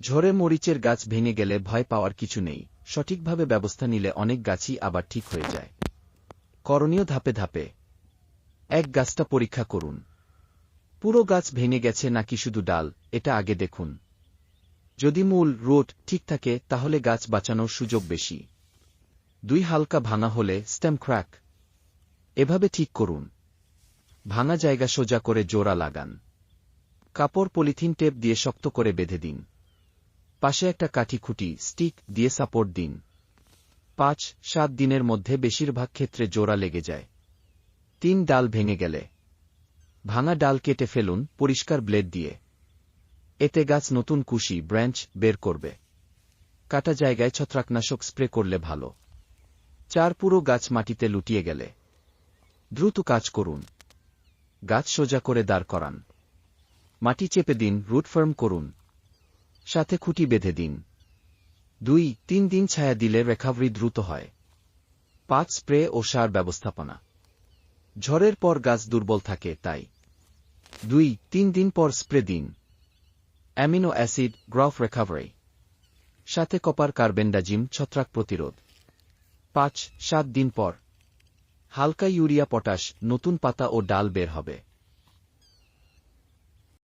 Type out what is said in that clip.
ঝড়ে মরিচের গাছ ভেঙে গেলে ভয় পাওয়ার কিছু নেই, সঠিকভাবে ব্যবস্থা নিলে অনেক গাছই আবার ঠিক হয়ে যায়। করণীয় ধাপে ধাপে। এক গাছটা পরীক্ষা করুন। পুরো গাছ ভেঙে গেছে নাকি শুধু ডাল, এটা আগে দেখুন। যদি মূল রুট ঠিক থাকে তাহলে গাছ বাঁচানোর সুযোগ বেশি। 2 হালকা ভাঙা হলে স্টেম ক্র্যাক। এভাবে ঠিক করুন। ভাঙা জায়গা সোজা করে জোড়া লাগান। কাপড় পলিথিন টেপ দিয়ে শক্ত করে বেঁধে দিন। পাশে একটা কাঠি খুঁটি স্টিক দিয়ে সাপোর্ট দিন। 5-7 দিনের মধ্যে বেশিরভাগ ক্ষেত্রে জোড়া লেগে যায়। 3 ডাল ভেঙে গেলে ভাঙা ডাল কেটে ফেলুন পরিষ্কার ব্লেড দিয়ে। এতে গাছ নতুন কুশি ব্রাঞ্চ বের করবে। কাটা জায়গায় ছত্রাকনাশক স্প্রে করলে ভালো। 4 পুরো গাছ মাটিতে লুটিয়ে গেলে দ্রুত কাজ করুন। গাছ সোজা করে দাঁড় করান। মাটি চেপে দিন, রুট ফার্ম করুন। সাথে খুঁটি বেঁধে দিন। 2-3 দিন ছায়া দিলে রিকভারি দ্রুত হয়। 5 স্প্রে ও সার ব্যবস্থাপনা। ঝড়ের পর গাছ দুর্বল থাকে, তাই 2-3 দিন পর স্প্রে দিন। অ্যামিনো অ্যাসিড গ্রোথ রিকভারি, সাথে কপার কার্বেন্ডাজিম ছত্রাক প্রতিরোধ। 5-7 দিন পর হালকা ইউরিয়া পটাশ, নতুন পাতা ও ডাল বের হবে।